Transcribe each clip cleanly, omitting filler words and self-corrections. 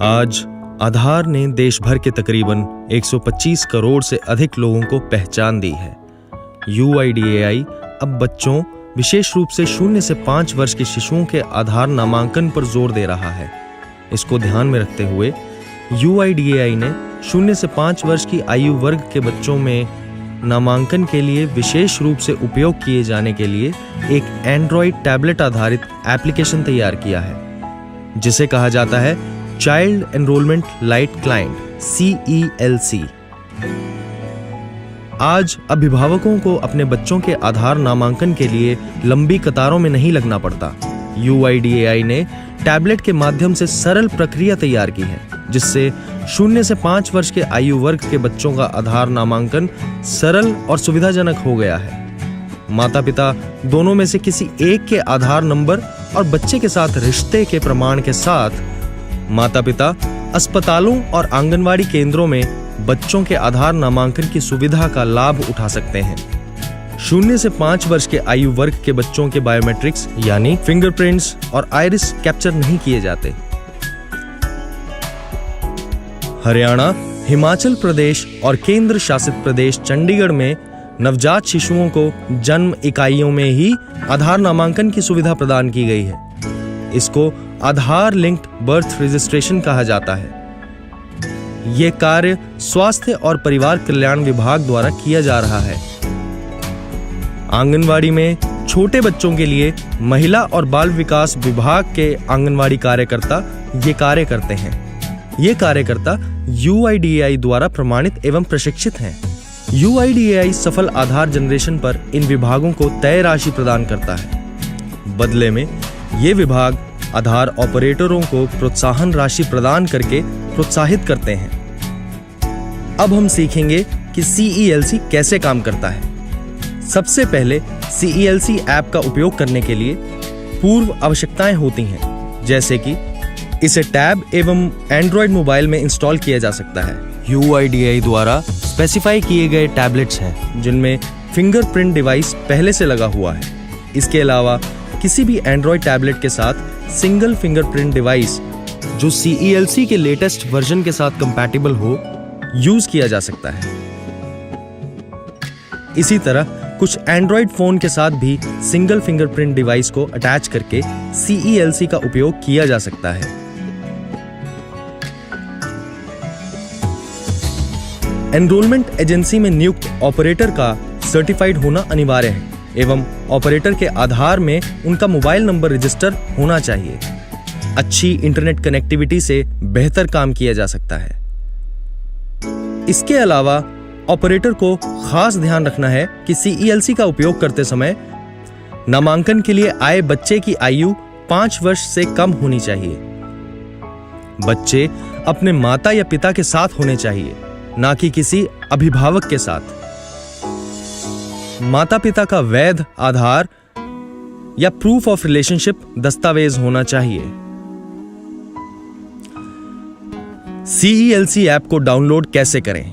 आज आधार ने देश भर के तकरीबन 125 करोड़ से अधिक लोगों को पहचान दी है। UIDAI अब बच्चों, विशेष रूप से 0 से 5 वर्ष के शिशुओं के आधार नामांकन पर जोर दे रहा है। इसको ध्यान में रखते हुए UIDAI ने 0 से 5 वर्ष की आयु वर्ग के बच्चों में नामांकन के लिए विशेष रूप से उपयोग किए जाने के लिए एक एंड्रॉइड टैबलेट आधारित एप्लीकेशन तैयार किया है, जिसे कहा जाता है child enrolment light client CELC। आज अभिभावकों को अपने बच्चों के आधार नामांकन के लिए लंबी कतारों में नहीं लगना पड़ता। UIDAI ने टैबलेट के माध्यम से सरल प्रक्रिया तैयार की है, जिससे 0 से 5 वर्ष के आयु वर्ग के बच्चों का आधार नामांकन सरल और सुविधाजनक हो गया है। माता पिता दोनों में से किसी एक के आधार नंबर और बच्चे के साथ रिश्ते के प्रमाण के साथ माता पिता अस्पतालों और आंगनवाड़ी केंद्रों में बच्चों के आधार नामांकन की सुविधा का लाभ उठा सकते हैं। 0 से 5 वर्ष के आयु वर्ग के बच्चों के बायोमेट्रिक्स यानी फिंगरप्रिंट्स और आइरिस कैप्चर नहीं किए जाते। हरियाणा, हिमाचल प्रदेश और केंद्र शासित प्रदेश चंडीगढ़ में नवजात शिशुओं को जन्म इकाइयों में ही आधार नामांकन की सुविधा प्रदान की गई है। इसको आधार लिंक्ड बर्थ रजिस्ट्रेशन कहा जाता है। यह कार्य स्वास्थ्य और परिवार कल्याण विभाग द्वारा किया जा रहा है। आंगनवाड़ी में छोटे बच्चों के लिए महिला और बाल विकास विभाग के आंगनवाड़ी कार्यकर्ता ये कार्य करते हैं। ये कार्यकर्ता UIDAI द्वारा प्रमाणित एवं प्रशिक्षित हैं। UIDAI सफल आधार जनरेशन पर इन विभागों को तय राशि प्रदान करता है। बदले में ये विभाग आधार ऑपरेटरों को प्रोत्साहन राशि प्रदान करके प्रोत्साहित करते हैं। अब हम सीखेंगे कि CELC कैसे काम करता है। सबसे पहले CELC ऐप का उपयोग करने के लिए पूर्व आवश्यकताएं होती हैं, जैसे कि इसे टैब एवं एंड्रॉयड मोबाइल में इंस्टॉल किया जा सकता है। UIDAI द्वारा स्पेसिफाई किए गए टैबलेट्स हैं जिनमें फिंगरप्रिंट डिवाइस पहले से लगा हुआ है। इसके अलावा किसी भी एंड्रॉयड टैबलेट के साथ सिंगल फिंगरप्रिंट डिवाइस जो CELC के लेटेस्ट वर्जन के साथ कंपैटिबल हो, यूज किया जा सकता है। इसी तरह कुछ एंड्रॉयड फोन के साथ भी सिंगल फिंगरप्रिंट डिवाइस को अटैच करके CELC का उपयोग किया जा सकता है। एनरोलमेंट एजेंसी में नियुक्त ऑपरेटर का सर्टिफाइड होना अनिवार्य है एवं ऑपरेटर के आधार में उनका मोबाइल नंबर रजिस्टर होना चाहिए। अच्छी इंटरनेट कनेक्टिविटी से बेहतर काम किया जा सकता है। इसके अलावा ऑपरेटर को खास ध्यान रखना है कि CELC का उपयोग करते समय नामांकन के लिए आए बच्चे की आयु 5 वर्ष से कम होनी चाहिए। बच्चे अपने माता या पिता के साथ होने चाहिए, ना कि किसी अभिभावक के साथ। माता पिता का वैध आधार या प्रूफ ऑफ रिलेशनशिप दस्तावेज होना चाहिए। CELC ऐप को डाउनलोड कैसे करें?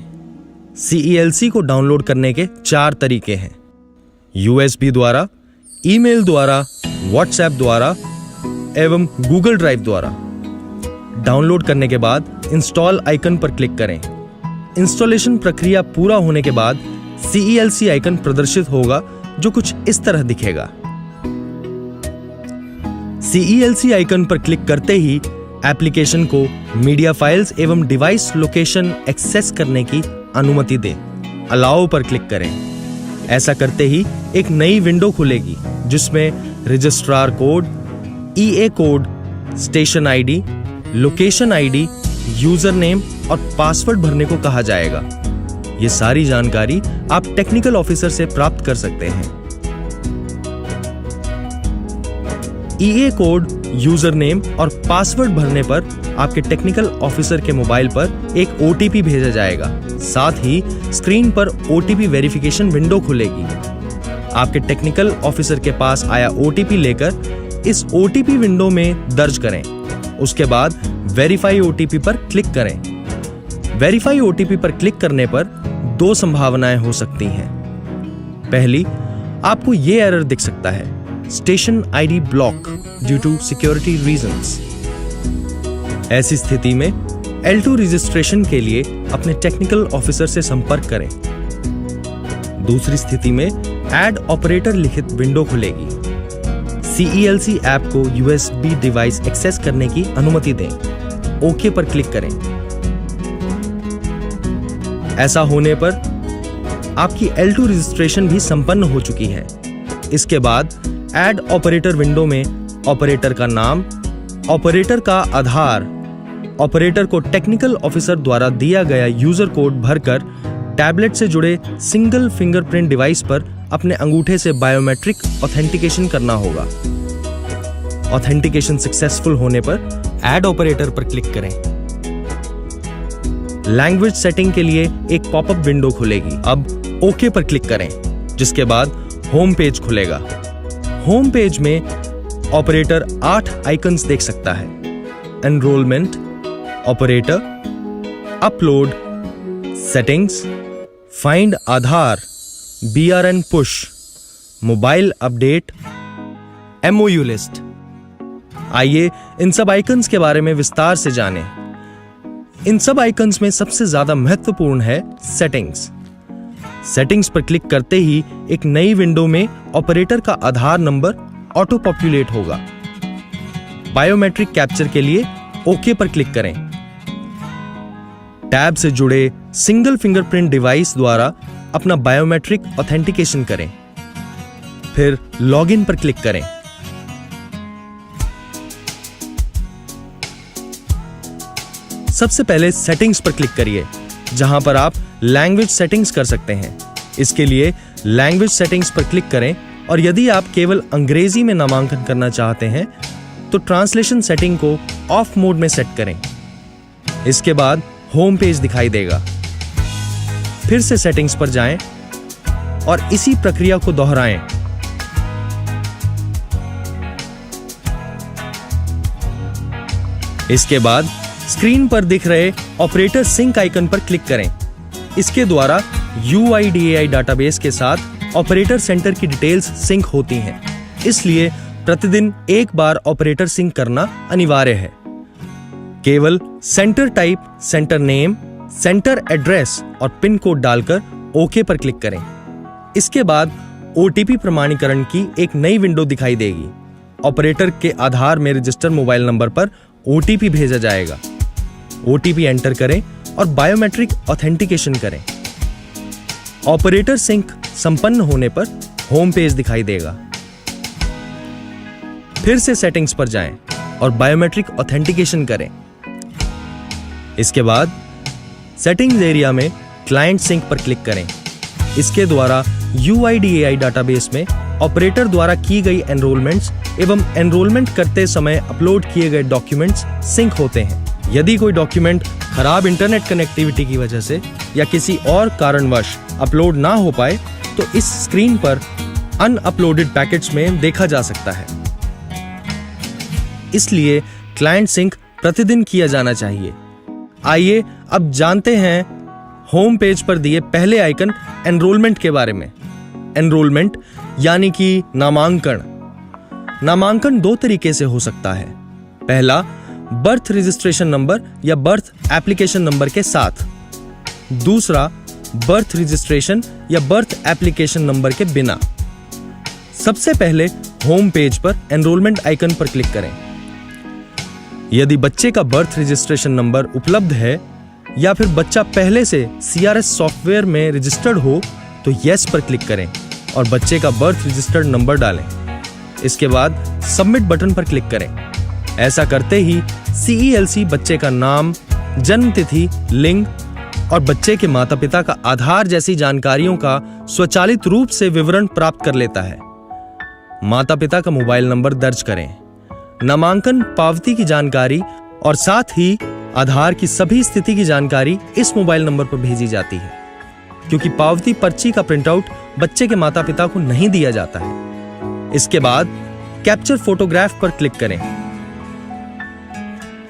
CELC को डाउनलोड करने के 4 तरीके हैं: USB द्वारा, ईमेल द्वारा, WhatsApp द्वारा एवं Google ड्राइव द्वारा। डाउनलोड करने के बाद इंस्टॉल आइकन पर क्लिक करें। इंस्टॉलेशन प्रक्रिया पूरा होने के बाद CELC आइकन प्रदर्शित होगा, जो कुछ इस तरह दिखेगा। CELC आइकन पर क्लिक करते ही एप्लीकेशन को मीडिया फाइल्स एवं डिवाइस लोकेशन एक्सेस करने की अनुमति दें। अलाउ पर क्लिक करें। ऐसा करते ही एक नई विंडो खुलेगी, जिसमें registrar code, EA code, station ID, location ID, user name और पासवर्ड भरने को कहा जाएगा। ये सारी जानकारी आप टेक्निकल ऑफिसर से प्राप्त कर सकते हैं। EA कोड, यूजर नेम और पासवर्ड भरने पर आपके टेक्निकल ऑफिसर के मोबाइल पर एक OTP भेजा जाएगा। साथ ही स्क्रीन पर OTP वेरिफिकेशन विंडो खुलेगी। आपके टेक्निकल ऑफिसर के पास आया OTP लेकर इस OTP विंडो में दर्ज करें। उसके बाद वेरीफाई OTP पर क्लिक करें। वेरीफाई OTP पर क्लिक करने पर 2 संभावनाएं हो सकती हैं। पहली, आपको ये एरर दिख सकता है, station ID block due to security reasons. ऐसी स्थिति में L2 रजिस्ट्रेशन के लिए अपने टेक्निकल ऑफिसर से संपर्क करें। दूसरी स्थिति में ऐड ऑपरेटर लिखित विंडो खुलेगी। CELC ऐप को USB डिवाइस एक्सेस करने की अनुमति दें। ओके पर क्लिक करें। ऐसा होने पर आपकी L2 रजिस्ट्रेशन भी संपन्न हो चुकी है। इसके बाद ऐड ऑपरेटर विंडो में ऑपरेटर का नाम, ऑपरेटर का आधार, ऑपरेटर को टेक्निकल ऑफिसर द्वारा दिया गया यूजर कोड भरकर टैबलेट से जुड़े सिंगल फिंगरप्रिंट डिवाइस पर अपने अंगूठे से बायोमेट्रिक ऑथेंटिकेशन करना होगा। ऑथेंटिकेशन सक्सेसफुल होने पर ऐड ऑपरेटर पर क्लिक करें। लैंग्वेज सेटिंग के लिए एक पॉपअप विंडो खुलेगी। अब ओके पर क्लिक करें, जिसके बाद होम पेज खुलेगा। होम पेज में ऑपरेटर 8 आइकन्स देख सकता है। Enrolment, operator, upload, settings, find Aadhaar, BRN push, mobile update, MOU list. आइए इन सब आइकन्स के बारे में विस्तार से जानें। इन सब आइकन्स में सबसे ज्यादा महत्वपूर्ण है सेटिंग्स। सेटिंग्स पर क्लिक करते ही एक नई विंडो में ऑपरेटर का आधार नंबर ऑटो पॉपुलेट होगा। बायोमेट्रिक कैप्चर के लिए ओके पर क्लिक करें। टैब से जुड़े सिंगल फिंगरप्रिंट डिवाइस द्वारा अपना बायोमेट्रिक ऑथेंटिकेशन करें। फिर लॉगिन पर क्लिक करें। सबसे पहले सेटिंग्स पर क्लिक करिए, जहां पर आप लैंग्वेज सेटिंग्स कर सकते हैं। इसके लिए लैंग्वेज सेटिंग्स पर क्लिक करें और यदि आप केवल अंग्रेजी में नामांकन करना चाहते हैं तो ट्रांसलेशन सेटिंग को ऑफ मोड में सेट करें। इसके बाद होम पेज दिखाई देगा। फिर से सेटिंग्स पर जाएं और इसी प्रक्रिया को दोहराएं। इसके बाद स्क्रीन पर दिख रहे ऑपरेटर सिंक आइकन पर क्लिक करें। इसके द्वारा UIDAI डाटाबेस के साथ ऑपरेटर सेंटर की डिटेल्स सिंक होती हैं। इसलिए प्रतिदिन एक बार ऑपरेटर सिंक करना अनिवार्य है। केवल centre type, centre name, centre address और पिन कोड डालकर ओके पर क्लिक करें। इसके बाद OTP प्रमाणीकरण की एक नई विंडो दिखाई देगी। ऑपरेटर के आधार में रजिस्टर्ड मोबाइल नंबर पर OTP भेजा जाएगा। OTP एंटर करें और बायोमेट्रिक ऑथेंटिकेशन करें। ऑपरेटर सिंक संपन्न होने पर होम पेज दिखाई देगा। फिर से सेटिंग्स पर जाएं और बायोमेट्रिक ऑथेंटिकेशन करें। इसके बाद सेटिंग्स एरिया में क्लाइंट सिंक पर क्लिक करें। इसके द्वारा UIDAI डाटाबेस में ऑपरेटर द्वारा की गई एनरोलमेंट्स एवं एनरोलमेंट करते समय अपलोड किए गए डॉक्यूमेंट्स सिंक होते हैं। यदि कोई डॉक्यूमेंट खराब इंटरनेट कनेक्टिविटी की वजह से या किसी और कारणवश अपलोड ना हो पाए तो इस स्क्रीन पर अनअपलोडेड पैकेट्स में देखा जा सकता है। इसलिए क्लाइंट सिंक प्रतिदिन किया जाना चाहिए। आइए अब जानते हैं होम पेज पर दिए पहले आइकन एनरोलमेंट के बारे में। एनरोलमेंट यानी कि नामांकन। नामांकन 2 तरीके से हो सकता है। पहला, बर्थ रजिस्ट्रेशन नंबर या बर्थ एप्लीकेशन नंबर के साथ। दूसरा, बर्थ रजिस्ट्रेशन या बर्थ एप्लीकेशन नंबर के बिना। सबसे पहले होम पेज पर एनरोलमेंट आइकन पर क्लिक करें। यदि बच्चे का बर्थ रजिस्ट्रेशन नंबर उपलब्ध है या फिर बच्चा पहले से CRS सॉफ्टवेयर में रजिस्टर्ड हो तो यस पर क्लिक करें और बच्चे का बर्थ रजिस्टर्ड नंबर डालें। इसके बाद सबमिट बटन पर क्लिक करें। ऐसा करते ही CELC बच्चे का नाम, जन्म तिथि, लिंग और बच्चे के माता पिता का आधार जैसी जानकारियों का स्वचालित रूप से विवरण प्राप्त कर लेता है। माता पिता का मोबाइल नंबर दर्ज करें। नामांकन पावती की जानकारी और साथ ही आधार की सभी स्थिति की जानकारी इस मोबाइल नंबर पर भेजी जाती है, क्योंकि पावती पर्ची का प्रिंटआउट बच्चे के माता पिता को नहीं दिया जाता है। इसके बाद कैप्चर फोटोग्राफ पर क्लिक करें।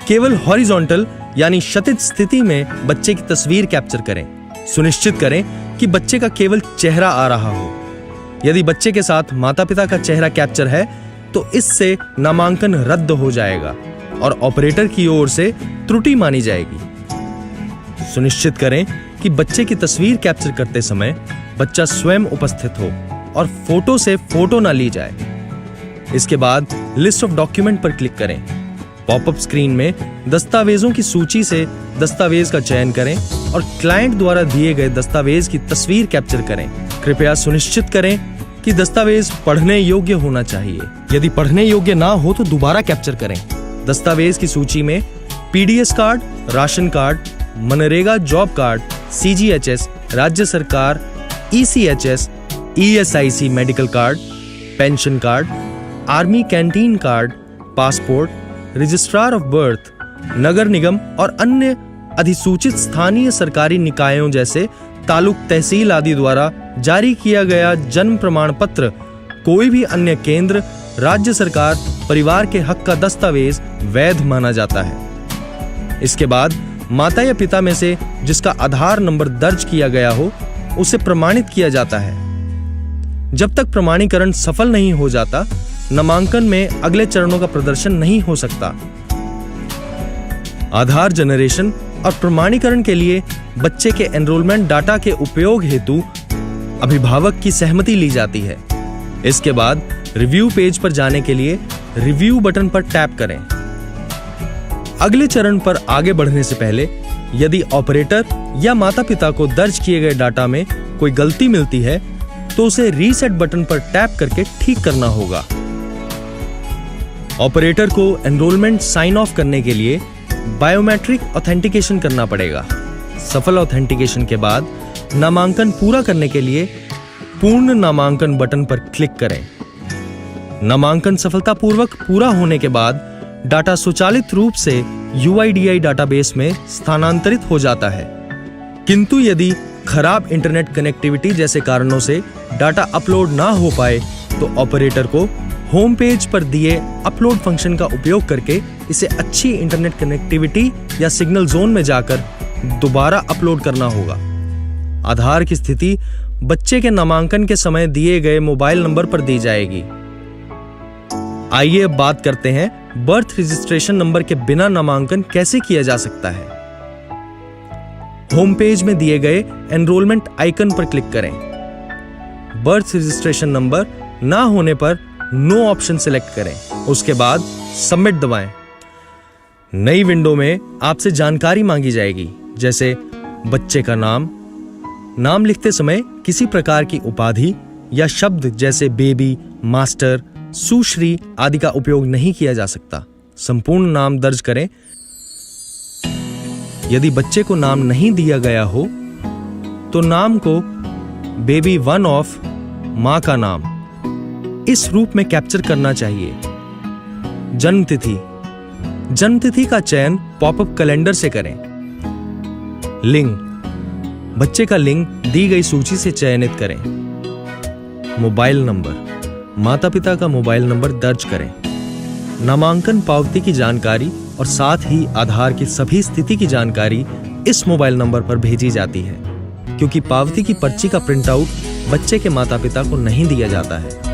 केवल हॉरिजॉन्टल यानी क्षैतिज स्थिति में बच्चे की तस्वीर कैप्चर करें। सुनिश्चित करें कि बच्चे का केवल चेहरा आ रहा हो। यदि बच्चे के साथ माता पिता का चेहरा कैप्चर है तो इससे नामांकन रद्द हो जाएगा। और ऑपरेटर की ओर से त्रुटि मानी जाएगी। सुनिश्चित करें कि बच्चे की तस्वीर कैप्चर करते समय बच्चा स्वयं उपस्थित हो और फोटो से फोटो ना ली जाए। इसके बाद लिस्ट ऑफ डॉक्यूमेंट पर क्लिक करें। पॉपअप स्क्रीन में दस्तावेजों की सूची से दस्तावेज का चयन करें और क्लाइंट द्वारा दिए गए दस्तावेज की तस्वीर कैप्चर करें। कृपया सुनिश्चित करें कि दस्तावेज पढ़ने योग्य होना चाहिए। यदि पढ़ने योग्य ना हो तो दोबारा कैप्चर करें। दस्तावेज की सूची में PDS card, ration card, MNREGA job card, CGHS, राज्य सरकार, ECHS, ESIC medical card, pension card, army canteen card, passport, registrar of birth, नगर निगम और अन्य अधिसूचित स्थानीय सरकारी निकायों जैसे तालुक तहसील आदि द्वारा जारी किया गया जन्म प्रमाण पत्र, कोई भी अन्य केंद्र, राज्य सरकार, परिवार के हक का दस्तावेज वैध माना जाता है। इसके बाद माता या पिता में से जिसका आधार नंबर दर्ज किया गया हो उसे प्रमाणित किया जाता है। जब तक प्रमाणीकरण सफल नहीं हो जाता, नामांकन में अगले चरणों का प्रदर्शन नहीं हो सकता। आधार जनरेशन और प्रमाणीकरण के लिए बच्चे के एनरोलमेंट डाटा के उपयोग हेतु अभिभावक की सहमति ली जाती है। इसके बाद रिव्यू पेज पर जाने के लिए रिव्यू बटन पर टैप करें। अगले चरण पर आगे बढ़ने से पहले यदि ऑपरेटर या माता-पिता को दर्ज किए गए डाटा में कोई गलती मिलती है तो उसे रीसेट बटन पर टैप करके ठीक करना होगा। ऑपरेटर को एनरोलमेंट साइन ऑफ करने के लिए बायोमेट्रिक ऑथेंटिकेशन करना पड़ेगा। सफल ऑथेंटिकेशन के बाद नामांकन पूरा करने के लिए पूर्ण नामांकन बटन पर क्लिक करें। नामांकन सफलतापूर्वक पूरा होने के बाद डाटा स्वचालित रूप से UIDAI डाटाबेस में स्थानांतरित हो जाता है। किंतु यदि खराब इंटरनेट कनेक्टिविटी जैसे कारणों से डाटा अपलोड ना हो पाए तो ऑपरेटर को होम पेज पर दिए अपलोड फंक्शन का उपयोग करके इसे अच्छी इंटरनेट कनेक्टिविटी या सिग्नल जोन में जाकर दोबारा अपलोड करना होगा। आधार की स्थिति बच्चे के नामांकन के समय दिए गए मोबाइल नंबर पर दी जाएगी। आइए अब बात करते हैं बर्थ रजिस्ट्रेशन नंबर के बिना नामांकन कैसे किया जा सकता है। होम पेज में दिए गए एनरोलमेंट आइकन पर क्लिक करें। बर्थ रजिस्ट्रेशन नंबर ना होने पर नो ऑप्शन सिलेक्ट करें। उसके बाद सबमिट दबाएं। नई विंडो में आपसे जानकारी मांगी जाएगी, जैसे बच्चे का नाम लिखते समय किसी प्रकार की उपाधि या शब्द जैसे बेबी, मास्टर, सुश्री आदि का उपयोग नहीं किया जा सकता। संपूर्ण नाम दर्ज करें। यदि बच्चे को नाम नहीं दिया गया हो तो नाम को बेबी वन ऑफ मां का नाम इस रूप में कैप्चर करना चाहिए। जन्मतिथि का चयन पॉपअप कैलेंडर से करें। लिंग, बच्चे का लिंग दी गई सूची से चयनित करें। मोबाइल नंबर, माता पिता का मोबाइल नंबर दर्ज करें। नामांकन पावती की जानकारी और साथ ही आधार की सभी स्थिति की जानकारी इस मोबाइल नंबर पर भेजी जाती है, क्योंकि पावती की पर्ची का प्रिंटआउट बच्चे के माता पिता को नहीं दिया जाता है।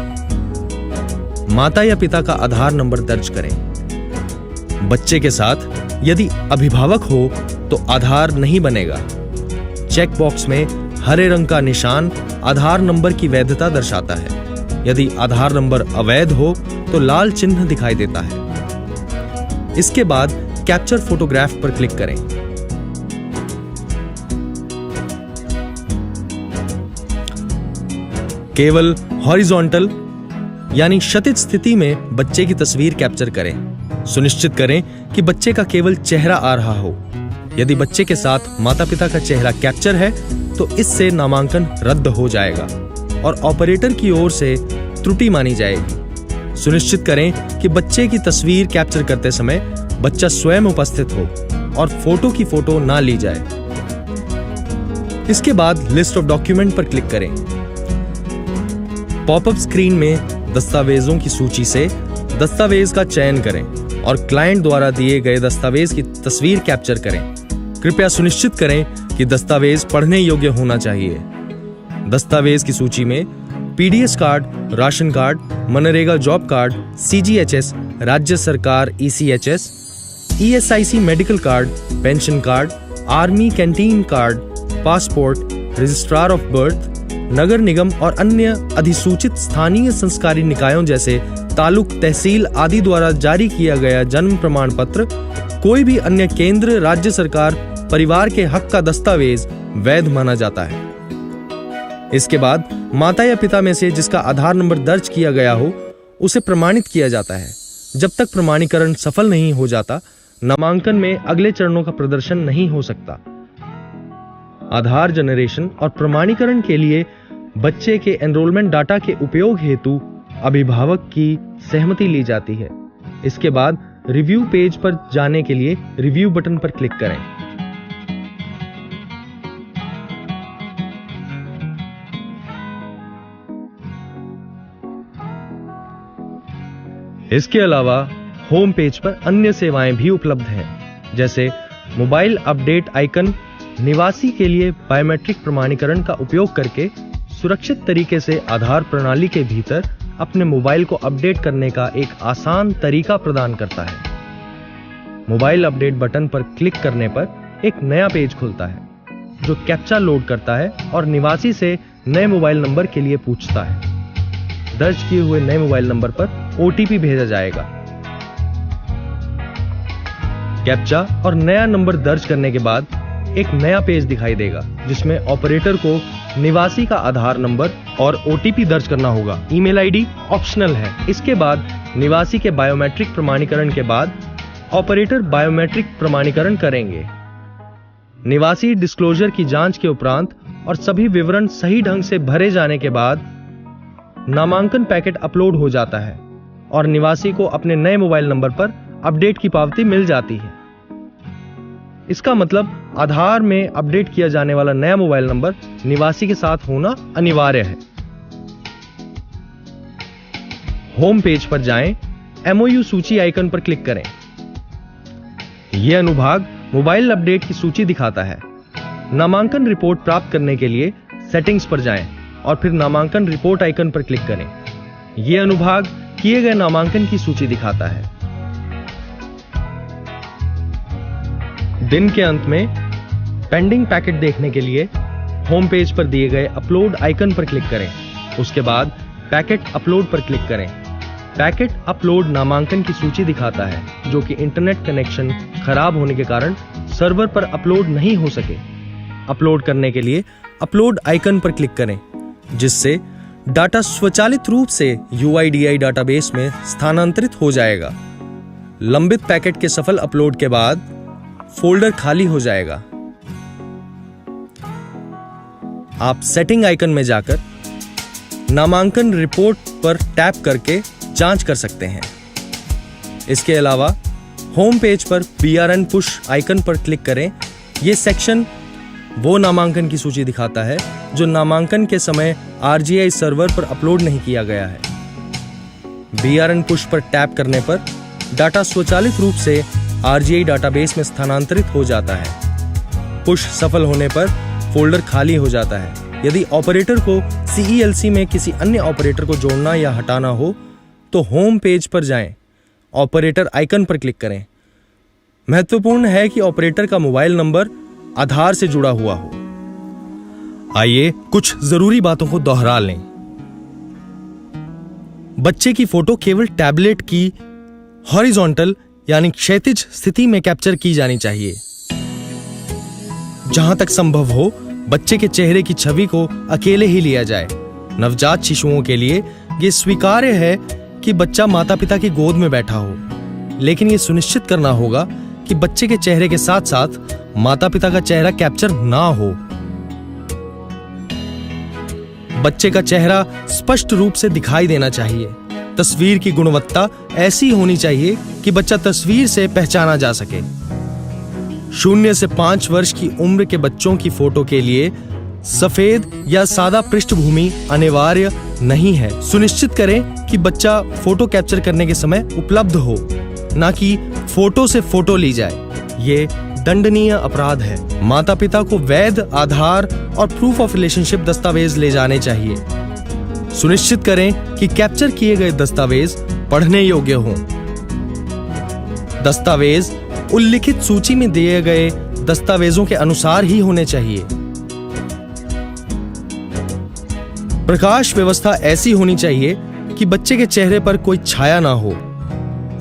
माता या पिता का आधार नंबर दर्ज करें। बच्चे के साथ यदि अभिभावक हो तो आधार नहीं बनेगा। चेक बॉक्स में हरे रंग का निशान आधार नंबर की वैधता दर्शाता है। यदि आधार नंबर अवैध हो तो लाल चिन्ह दिखाई देता है। इसके बाद कैप्चर फोटोग्राफ पर क्लिक करें। केवल हॉरिजॉन्टल यानी क्षैतिज स्थिति में बच्चे की तस्वीर कैप्चर करें। सुनिश्चित करें कि बच्चे का केवल चेहरा आ रहा हो। यदि बच्चे के साथ माता पिता का चेहरा कैप्चर है तो इससे नामांकन रद्द हो जाएगा और ऑपरेटर की ओर से त्रुटि मानी जाएगी। सुनिश्चित करें कि बच्चे की तस्वीर कैप्चर करते समय बच्चा स्वयं उपस्थित हो और फोटो की फोटो ना ली जाए। इसके बाद लिस्ट ऑफ डॉक्यूमेंट पर क्लिक करें। पॉपअप स्क्रीन में दस्तावेजों की सूची से दस्तावेज का चयन करें और क्लाइंट द्वारा दिए गए दस्तावेज की तस्वीर कैप्चर करें। कृपया सुनिश्चित करें कि दस्तावेज पढ़ने योग्य होना चाहिए। दस्तावेज की सूची में PDS card, ration card, MNREGA job card, CGHS, राज्य सरकार ECHS, ESIC medical card, pension card, army canteen card, passport, registrar of birth, नगर निगम और अन्य अधिसूचित स्थानीय संस्कारी निकायों जैसे तालुक, तहसील आदि द्वारा जारी किया गया जन्म प्रमाण पत्र, कोई भी अन्य केंद्र, राज्य सरकार, परिवार के हक का दस्तावेज वैध माना जाता है। इसके बाद माता या पिता में से जिसका आधार नंबर दर्ज किया गया हो उसे प्रमाणित किया जाता है। जब तक प्रमाणीकरण सफल नहीं हो जाता, नामांकन में अगले चरणों का प्रदर्शन नहीं हो सकता। आधार जनरेशन और प्रमाणीकरण के लिए बच्चे के एनरोलमेंट डाटा के उपयोग हेतु अभिभावक की सहमति ली जाती है। इसके बाद रिव्यू पेज पर जाने के लिए रिव्यू बटन पर क्लिक करें। इसके अलावा होम पेज पर अन्य सेवाएं भी उपलब्ध हैं, जैसे मोबाइल अपडेट आइकन, निवासी के लिए बायोमेट्रिक प्रमाणीकरण का उपयोग करके सुरक्षित तरीके से आधार प्रणाली के भीतर अपने मोबाइल को अपडेट करने का एक आसान तरीका प्रदान करता है। मोबाइल अपडेट बटन पर क्लिक करने पर एक नया पेज खुलता है जो कैप्चा लोड करता है और निवासी से नए मोबाइल नंबर के लिए पूछता है। दर्ज किए हुए नए मोबाइल नंबर पर ओटीपी भेजा जाएगा। कैप्चा और नया नंबर दर्ज करने के बाद एक नया पेज दिखाई देगा जिसमें ऑपरेटर को निवासी का आधार नंबर और ओटीपी दर्ज करना होगा। ईमेल आईडी ऑप्शनल है। इसके बाद निवासी के बायोमेट्रिक प्रमाणीकरण के बाद ऑपरेटर बायोमेट्रिक प्रमाणीकरण करेंगे। निवासी डिस्क्लोजर की जांच के उपरांत और सभी विवरण सही ढंग से भरे जाने के बाद नामांकन पैकेट अपलोड हो जाता है और निवासी को अपने नए मोबाइल नंबर पर अपडेट की पावती मिल जाती है। इसका मतलब आधार में अपडेट किया जाने वाला नया मोबाइल नंबर निवासी के साथ होना अनिवार्य है। होम पेज पर जाएं, एमओयू सूची आइकन पर क्लिक करें। यह अनुभाग मोबाइल अपडेट की सूची दिखाता है। नामांकन रिपोर्ट प्राप्त करने के लिए सेटिंग्स पर जाएं और फिर नामांकन रिपोर्ट आइकन पर क्लिक करें। यह अनुभाग किए गए नामांकन की सूची दिखाता है। दिन के अंत में पेंडिंग पैकेट देखने के लिए होम पेज पर दिए गए अपलोड आइकन पर क्लिक करें। उसके बाद पैकेट अपलोड पर क्लिक करें। पैकेट अपलोड नामांकन की सूची दिखाता है जो कि इंटरनेट कनेक्शन खराब होने के कारण सर्वर पर अपलोड नहीं हो सके। अपलोड करने के लिए अपलोड आइकन पर क्लिक करें, जिससे डाटा स्वचालित रूप से UIDAI डाटाबेस में स्थानांतरित हो जाएगा। लंबित पैकेट के सफल अपलोड के बाद फोल्डर खाली हो जाएगा। आप सेटिंग आइकन में जाकर नामांकन रिपोर्ट पर टैप करके जांच कर सकते हैं। इसके अलावा होम पेज पर BRN पुश आइकन पर क्लिक करें। यह सेक्शन वो नामांकन की सूची दिखाता है जो नामांकन के समय RGI सर्वर पर अपलोड नहीं किया गया है। BRN पुश पर टैप करने पर डाटा स्वचालित रूप से RGI डाटाबेस में स्थानांतरित हो जाता है। पुश सफल होने पर फोल्डर खाली हो जाता है। यदि ऑपरेटर को CELC में किसी अन्य ऑपरेटर को जोड़ना या हटाना हो तो होम पेज पर जाएं, ऑपरेटर आइकन पर क्लिक करें। महत्वपूर्ण है कि ऑपरेटर का मोबाइल नंबर आधार से जुड़ा हुआ हो। आइए कुछ जरूरी बातों को दोहरा लें। बच्चे की फोटो केवल टैबलेट की हॉरिजॉन्टल यानी क्षैतिज स्थिति में कैप्चर की जानी चाहिए। जहां तक संभव हो बच्चे के चेहरे की छवि को अकेले ही लिया जाए। नवजात शिशुओं के लिए यह स्वीकार्य है कि बच्चा माता पिता की गोद में बैठा हो, लेकिन यह सुनिश्चित करना होगा कि बच्चे के चेहरे के साथ साथ माता पिता का चेहरा कैप्चर ना हो। बच्चे का चेहरा स्पष्ट रूप से दिखाई देना चाहिए। तस्वीर की गुणवत्ता ऐसी होनी चाहिए कि बच्चा तस्वीर से पहचाना जा सके। 0 से 5 वर्ष की उम्र के बच्चों की फोटो के लिए सफेद या सादा पृष्ठभूमि अनिवार्य नहीं है। सुनिश्चित करें कि बच्चा फोटो कैप्चर करने के समय उपलब्ध हो, ना कि फोटो से फोटो ली जाए। ये दंडनीय अपराध है। माता पिता को वैध आधार और प्रूफ ऑफ रिलेशनशिप दस्तावेज ले जाने चाहिए। सुनिश्चित करें कि कैप्चर किए गए दस्तावेज पढ़ने योग्य हों। दस्तावेज उल्लिखित सूची में दिए गए दस्तावेजों के अनुसार ही होने चाहिए। प्रकाश व्यवस्था ऐसी होनी चाहिए कि बच्चे के चेहरे पर कोई छाया ना हो।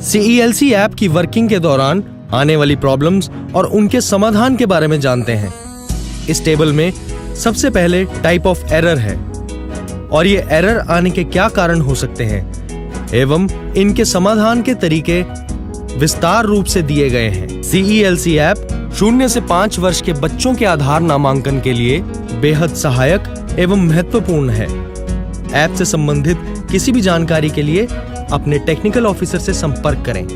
CELC ऐप की वर्किंग के दौरान आने वाली प्रॉब्लम्स और उनके समाधान के बारे में जानते हैं। इस टेबल में सबसे पहले टाइप ऑफ एरर है और ये एरर आने के क्या कारण हो सकते हैं एवं इनके समाधान के तरीके विस्तार रूप से दिए गए हैं। CELC ऐप 0 से 5 वर्ष के बच्चों के आधार नामांकन के लिए बेहद सहायक एवं महत्वपूर्ण है। ऐप से संबंधित किसी भी जानकारी के लिए अपने टेक्निकल ऑफिसर से संपर्क करें।